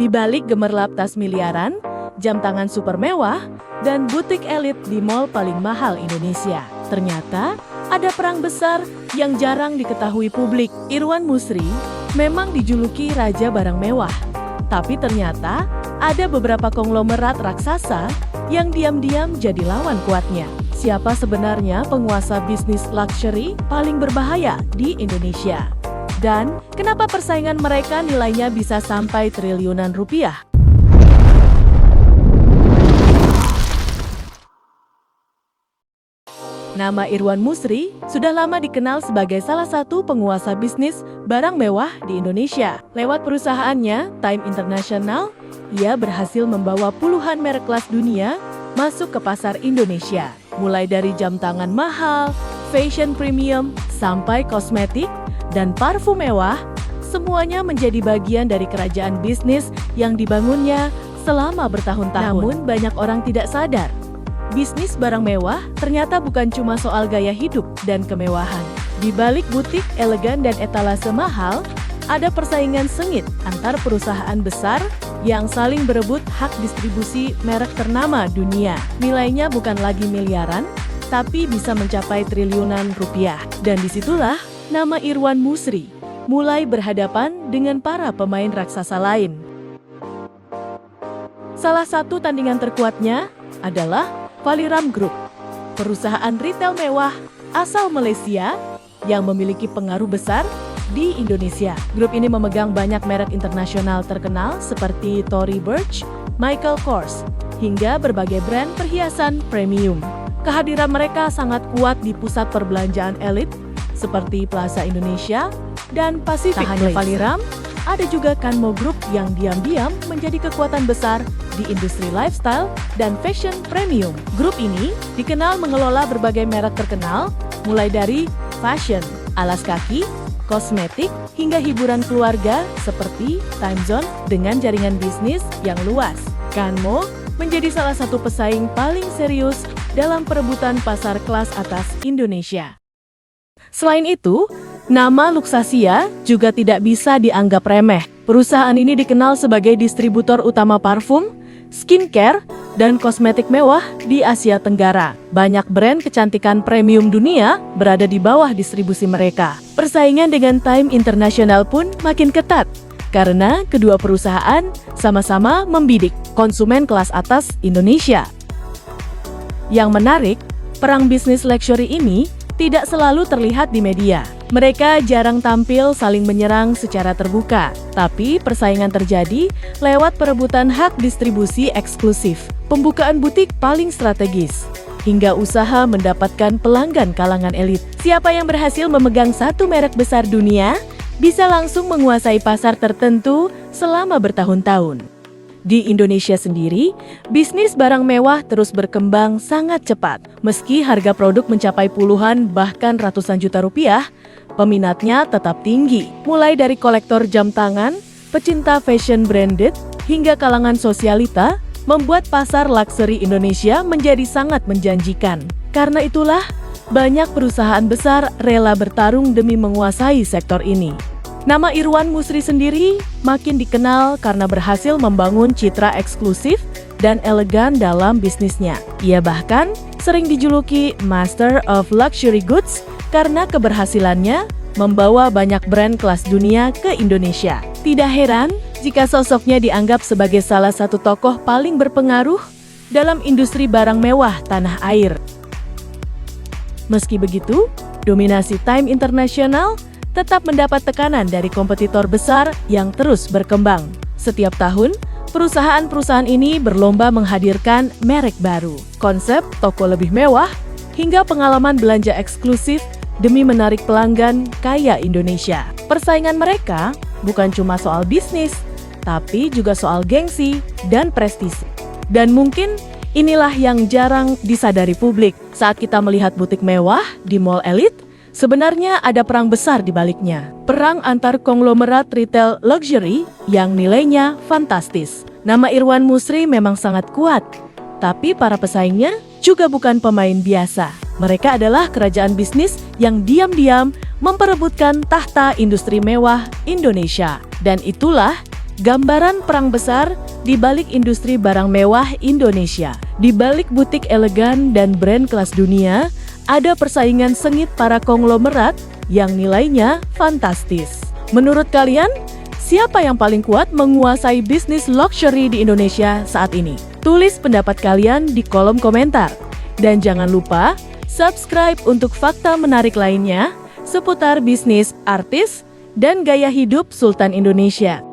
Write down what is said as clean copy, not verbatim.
Di balik gemerlap tas miliaran, jam tangan super mewah, dan butik elit di mall paling mahal Indonesia, ternyata ada perang besar yang jarang diketahui publik. Irwan Musri memang dijuluki raja barang mewah, tapi ternyata ada beberapa konglomerat raksasa yang diam-diam jadi lawan kuatnya. Siapa sebenarnya penguasa bisnis luxury paling berbahaya di Indonesia? Dan kenapa persaingan mereka nilainya bisa sampai triliunan rupiah? Nama Irwan Musri sudah lama dikenal sebagai salah satu penguasa bisnis barang mewah di Indonesia. Lewat perusahaannya, Time International, ia berhasil membawa puluhan merek kelas dunia masuk ke pasar Indonesia. Mulai dari jam tangan mahal, fashion premium, sampai kosmetik dan parfum mewah, semuanya menjadi bagian dari kerajaan bisnis yang dibangunnya selama bertahun-tahun. Namun banyak orang tidak sadar, bisnis barang mewah ternyata bukan cuma soal gaya hidup dan kemewahan. Di balik butik elegan dan etalase mahal, ada persaingan sengit antar perusahaan besar yang saling berebut hak distribusi merek ternama dunia. Nilainya bukan lagi miliaran, tapi bisa mencapai triliunan rupiah. Dan disitulah nama Irwan Musri mulai berhadapan dengan para pemain raksasa lain. Salah satu tandingan terkuatnya adalah Valiram Group, perusahaan retail mewah asal Malaysia yang memiliki pengaruh besar di Indonesia. Grup ini memegang banyak merek internasional terkenal seperti Tory Burch, Michael Kors, hingga berbagai brand perhiasan premium. Kehadiran mereka sangat kuat di pusat perbelanjaan elit seperti Plaza Indonesia dan Pacific Place. Tak hanya Valiram, ada juga Kanmo Group yang diam-diam menjadi kekuatan besar di industri lifestyle dan fashion premium. Grup ini dikenal mengelola berbagai merek terkenal, mulai dari fashion, alas kaki, kosmetik, hingga hiburan keluarga seperti Timezone dengan jaringan bisnis yang luas. Kanmo menjadi salah satu pesaing paling serius dalam perebutan pasar kelas atas Indonesia. Selain itu, nama Luxasia juga tidak bisa dianggap remeh. Perusahaan ini dikenal sebagai distributor utama parfum, skincare, dan kosmetik mewah di Asia Tenggara. Banyak brand kecantikan premium dunia berada di bawah distribusi mereka. Persaingan dengan Time International pun makin ketat, karena kedua perusahaan sama-sama membidik konsumen kelas atas Indonesia. Yang menarik, perang bisnis luxury ini tidak selalu terlihat di media. Mereka jarang tampil saling menyerang secara terbuka, tapi persaingan terjadi lewat perebutan hak distribusi eksklusif, pembukaan butik paling strategis, hingga usaha mendapatkan pelanggan kalangan elit. Siapa yang berhasil memegang satu merek besar dunia, bisa langsung menguasai pasar tertentu selama bertahun-tahun. Di Indonesia sendiri, bisnis barang mewah terus berkembang sangat cepat. Meski harga produk mencapai puluhan bahkan ratusan juta rupiah, peminatnya tetap tinggi. Mulai dari kolektor jam tangan, pecinta fashion branded, hingga kalangan sosialita, membuat pasar luxury Indonesia menjadi sangat menjanjikan. Karena itulah, banyak perusahaan besar rela bertarung demi menguasai sektor ini. Nama Irwan Musri sendiri makin dikenal karena berhasil membangun citra eksklusif dan elegan dalam bisnisnya. Ia bahkan sering dijuluki Master of Luxury Goods karena keberhasilannya membawa banyak brand kelas dunia ke Indonesia. Tidak heran jika sosoknya dianggap sebagai salah satu tokoh paling berpengaruh dalam industri barang mewah tanah air. Meski begitu, dominasi Time International tetap mendapat tekanan dari kompetitor besar yang terus berkembang. Setiap tahun, perusahaan-perusahaan ini berlomba menghadirkan merek baru, konsep toko lebih mewah, hingga pengalaman belanja eksklusif demi menarik pelanggan kaya Indonesia. Persaingan mereka bukan cuma soal bisnis, tapi juga soal gengsi dan prestise. Dan mungkin inilah yang jarang disadari publik. Saat kita melihat butik mewah di mall elit, sebenarnya ada perang besar di baliknya. Perang antar konglomerat retail luxury yang nilainya fantastis. Nama Irwan Musri memang sangat kuat, tapi para pesaingnya juga bukan pemain biasa. Mereka adalah kerajaan bisnis yang diam-diam memperebutkan tahta industri mewah Indonesia. Dan itulah Gambaran perang besar di balik industri barang mewah Indonesia. Di balik butik elegan dan brand kelas dunia, ada persaingan sengit para konglomerat yang nilainya fantastis. Menurut kalian, siapa yang paling kuat menguasai bisnis luxury di Indonesia saat ini? Tulis pendapat kalian di kolom komentar. Dan jangan lupa subscribe untuk fakta menarik lainnya seputar bisnis, artis, dan gaya hidup Sultan Indonesia.